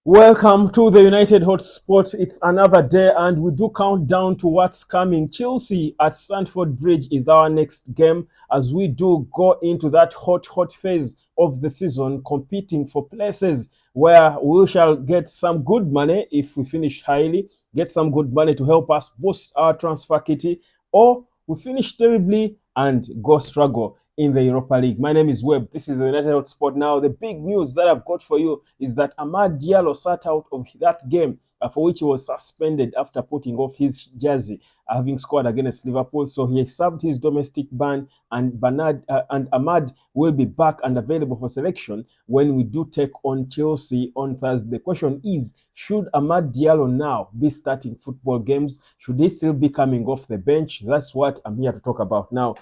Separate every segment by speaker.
Speaker 1: Welcome to the United Hotspot. It's another day, and we do count down to what's coming. Chelsea at Stamford Bridge is our next game as we do go into that hot phase of the season, competing for places where we shall get some good money if we finish highly, get some good money to help us boost our transfer kitty, or we finish terribly and go struggle in the Europa League. My name is Webb. This is the United Hotspot. Now, the big news that I've got for you is that Amad Diallo sat out of that game for which he was suspended after putting off his jersey, having scored against Liverpool. So he served his domestic ban, and Amad will be back and available for selection when we do take on Chelsea on Thursday. The question is, should Amad Diallo now be starting football games? Should he still be coming off the bench? That's what I'm here to talk about now.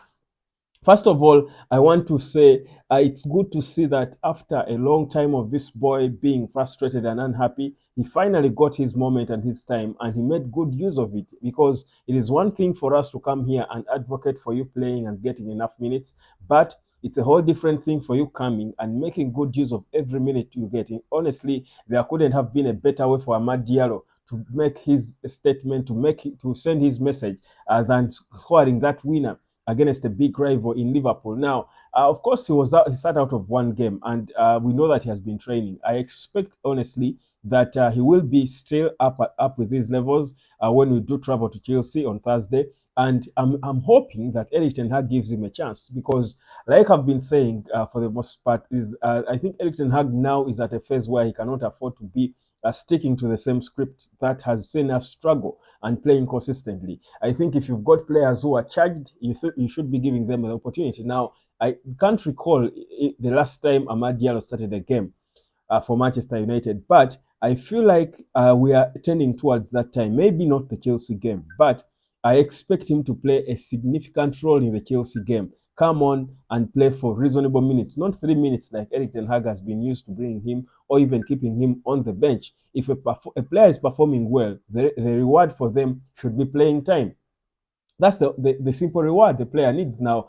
Speaker 1: First of all, I want to say it's good to see that after a long time of this boy being frustrated and unhappy, he finally got his moment and his time, and he made good use of it. Because it is one thing for us to come here and advocate for you playing and getting enough minutes, but it's a whole different thing for you coming and making good use of every minute you get. Honestly, there couldn't have been a better way for Amad Diallo to make his statement, to send his message, than scoring that winner against a big rival in Liverpool. Now, of course, he sat out of one game, and we know that he has been training. I expect, honestly, that he will be still up with these levels when we do travel to Chelsea on Thursday. And I'm hoping that Erik Ten Hag gives him a chance because, like I've been saying for the most part, I think Erik Ten Hag now is at a phase where he cannot afford to be sticking to the same script that has seen us struggle and playing consistently. I think if you've got players who are charged, you should be giving them an opportunity. Now, I can't recall the last time Amad Diallo started a game for Manchester United, but I feel like we are tending towards that time. Maybe not the Chelsea game, but I expect him to play a significant role in the Chelsea game. Come on and play for reasonable minutes, not 3 minutes like Erik Ten Hag has been used to bringing him or even keeping him on the bench. If a player is performing well, the reward for them should be playing time. That's the simple reward the player needs. Now,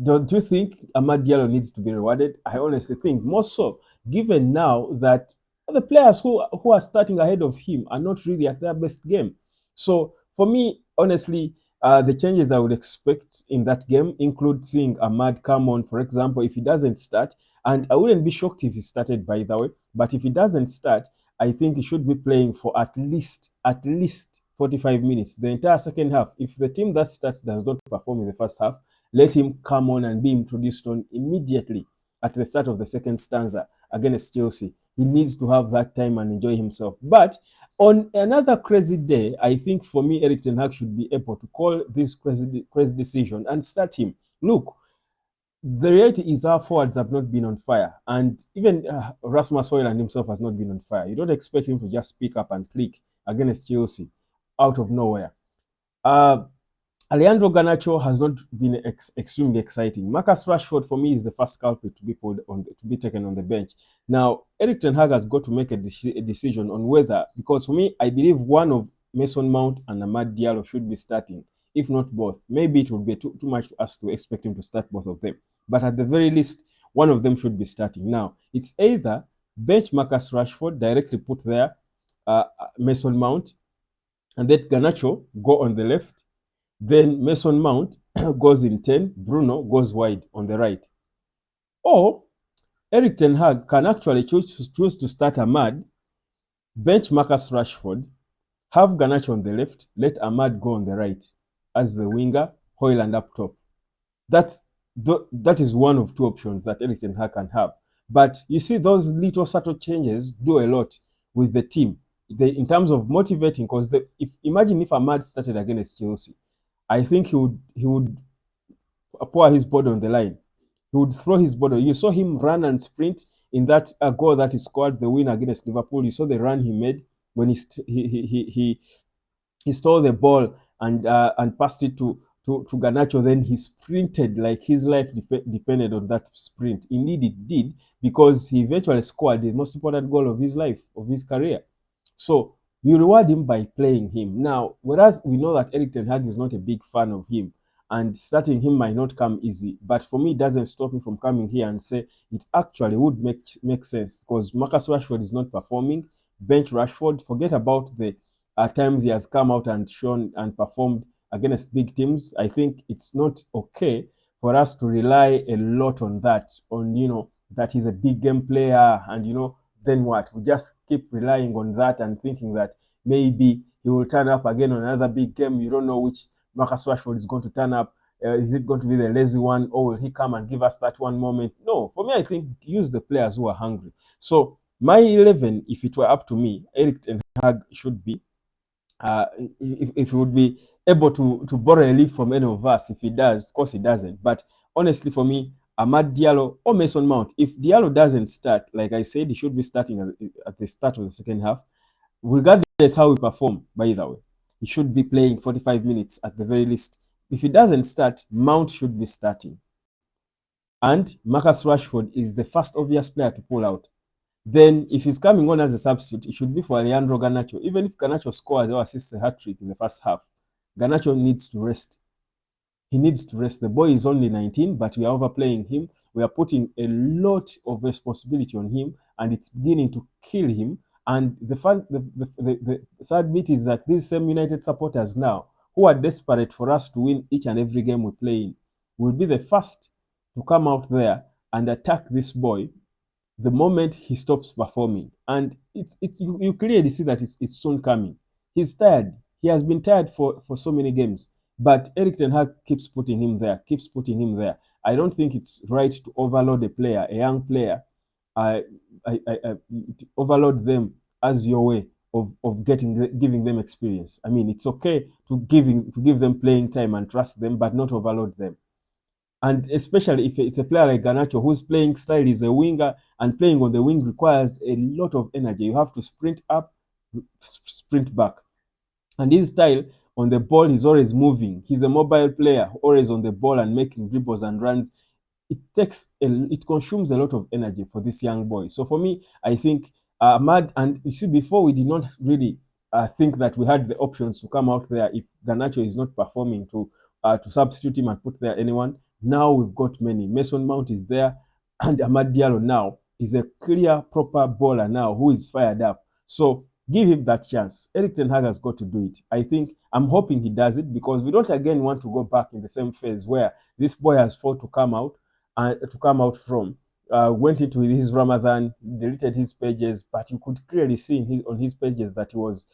Speaker 1: don't you think Amad Diallo needs to be rewarded? I honestly think more so, given now that the players who are starting ahead of him are not really at their best game. So for me, honestly, the changes I would expect in that game include seeing Amad come on, for example, if he doesn't start, and I wouldn't be shocked if he started, by the way. But if he doesn't start, I think he should be playing for at least 45 minutes, the entire second half. If the team that starts does not perform in the first half, let him come on and be introduced on immediately at the start of the second stanza against Chelsea. He needs to have that time and enjoy himself. But on another crazy day, I think for me, Erik Ten Hag should be able to call this crazy decision and start him. Look, the reality is our forwards have not been on fire, and even Rasmus Højlund himself has not been on fire. You don't expect him to just pick up and click against Chelsea out of nowhere. Uh, Alejandro Garnacho has not been extremely exciting. Marcus Rashford, for me, is the first culprit to be taken on the bench. Now, Erik Ten Hag has got to make a decision on whether, because for me, I believe one of Mason Mount and Amad Diallo should be starting, if not both. Maybe it would be too much for us to expect him to start both of them, but at the very least, one of them should be starting. Now, it's either bench Marcus Rashford, directly put there Mason Mount, and let Garnacho go on the left, then Mason Mount goes in 10, Bruno goes wide on the right. Or Erik Ten Hag can actually choose to start Amad, bench Marcus Rashford, have Garnacho on the left, let Amad go on the right as the winger, Højlund up top. That is one of two options that Erik Ten Hag can have. But you see, those little subtle changes do a lot with the team. In terms of motivating, because imagine if Amad started against Chelsea, I think he would pour his body on the line. He would throw his body. You saw him run and sprint in that goal that he scored, the win against Liverpool. You saw the run he made when he stole the ball and passed it to Garnacho. Then he sprinted like his life depended on that sprint. Indeed, it did, because he eventually scored the most important goal of his life, of his career. So you reward him by playing him. Now, whereas we know that Erik Ten Hag is not a big fan of him, and starting him might not come easy, but for me, it doesn't stop me from coming here and say it actually would make sense, because Marcus Rashford is not performing. bench Rashford. Forget about the times he has come out and shown and performed against big teams. I think it's not okay for us to rely a lot on that, on, that he's a big game player, and then what? We just keep relying on that and thinking that maybe he will turn up again on another big game. You don't know which Marcus Rashford is going to turn up. Is it going to be the lazy one, or will he come and give us that one moment? No, for me, I think use the players who are hungry. So my 11, if it were up to me, Erik Ten Hag should be, if he would be able to borrow a leaf from any of us. If he does, of course he doesn't. But honestly, for me, Amad Diallo or Mason Mount, if Diallo doesn't start, like I said, he should be starting at the start of the second half, regardless how we perform, by the way. He should be playing 45 minutes at the very least. If he doesn't start, Mount should be starting. And Marcus Rashford is the first obvious player to pull out. Then, if he's coming on as a substitute, it should be for Alejandro Garnacho. Even if Garnacho scores or assists a hat-trick in the first half, Garnacho needs to rest. He needs to rest. The boy is only 19, but we are overplaying him. We are putting a lot of responsibility on him, and it's beginning to kill him. And the sad bit is that these same United supporters now, who are desperate for us to win each and every game we play in, will be the first to come out there and attack this boy the moment he stops performing. And you clearly see that it's soon coming. He's tired. He has been tired for so many games. But Erik Ten Hag keeps putting him there, keeps putting him there. I don't think it's right to overload a player, a young player, to overload them as your way of giving them experience. I mean, it's okay to give them playing time and trust them, but not overload them. And especially if it's a player like Garnacho, whose playing style is a winger, and playing on the wing requires a lot of energy. You have to sprint up, sprint back. And his style on the ball, he's always moving. He's a mobile player, always on the ball and making dribbles and runs. It consumes a lot of energy for this young boy. So for me, I think Ahmad, and you see, before we did not really think that we had the options to come out there if Garnacho is not performing to substitute him and put there anyone. Now we've got many. Mason Mount is there, and Amad Diallo now is a clear, proper bowler now who is fired up. So give him that chance. Erik Ten Hag has got to do it. I'm hoping he does it, because we don't again want to go back in the same phase where this boy has fought to come out from. Went into his Ramadan, deleted his pages, but you could clearly see on his pages that he was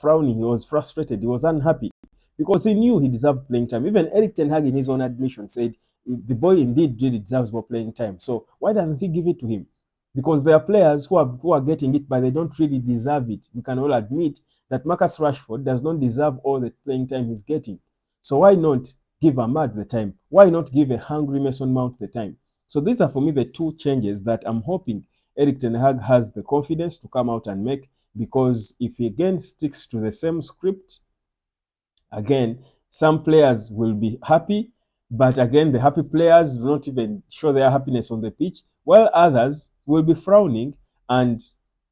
Speaker 1: frowning, he was frustrated, he was unhappy, because he knew he deserved playing time. Even Erik Ten Hag, in his own admission, said the boy indeed really deserves more playing time. So why doesn't he give it to him? Because there are players who are getting it, but they don't really deserve it. We can all admit that Marcus Rashford does not deserve all the playing time he's getting. So why not give Amad the time? Why not give a hungry Mason Mount the time? So these are for me the two changes that I'm hoping Erik Ten Hag has the confidence to come out and make, because if he again sticks to the same script, again, some players will be happy, but again, the happy players do not even show their happiness on the pitch, while others will be frowning. And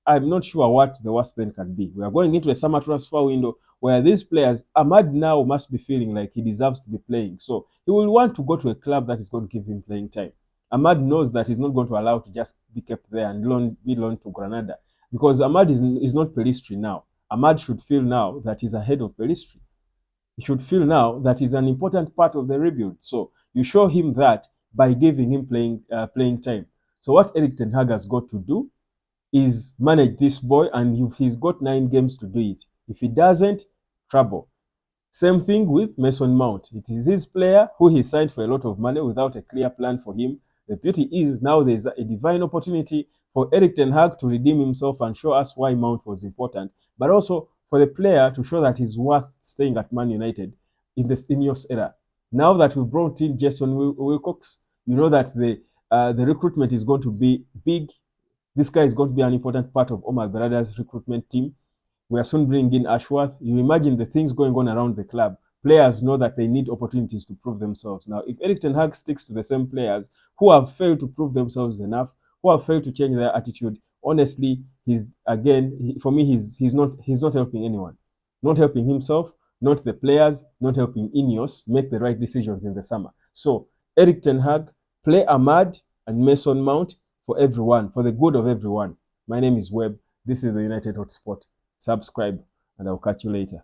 Speaker 1: I'm not sure what the worst then can be. We are going into a summer transfer window where these players, Ahmad now must be feeling like he deserves to be playing. So he will want to go to a club that is going to give him playing time. Ahmad knows that he's not going to allow to just be kept there and be loaned to Granada, because Ahmad is not Pelistri now. Ahmad should feel now that he's ahead of Pelistri. He should feel now that he's an important part of the rebuild. So you show him that by giving him playing time. So what Erik Ten Hag has got to do is manage this boy, and he's got 9 games to do it. If he doesn't, trouble. Same thing with Mason Mount. It is his player who he signed for a lot of money without a clear plan for him. The beauty is now there's a divine opportunity for Erik Ten Hag to redeem himself and show us why Mount was important, but also for the player to show that he's worth staying at Man United in the Ineos era. Now that we've brought in Jason Wilcox, you know that the recruitment is going to be big. This guy is going to be an important part of Omar Berada's recruitment team. We are soon bringing in Ashworth. You imagine the things going on around the club. Players know that they need opportunities to prove themselves. Now, if Erik Ten Hag sticks to the same players who have failed to prove themselves enough, who have failed to change their attitude, honestly, for me, he's not helping anyone, not helping himself, not the players, not helping Ineos make the right decisions in the summer. So, Erik Ten Hag, play Ahmad and Mason Mount for everyone, for the good of everyone. My name is Webb. This is the United Hotspot. Subscribe, and I'll catch you later.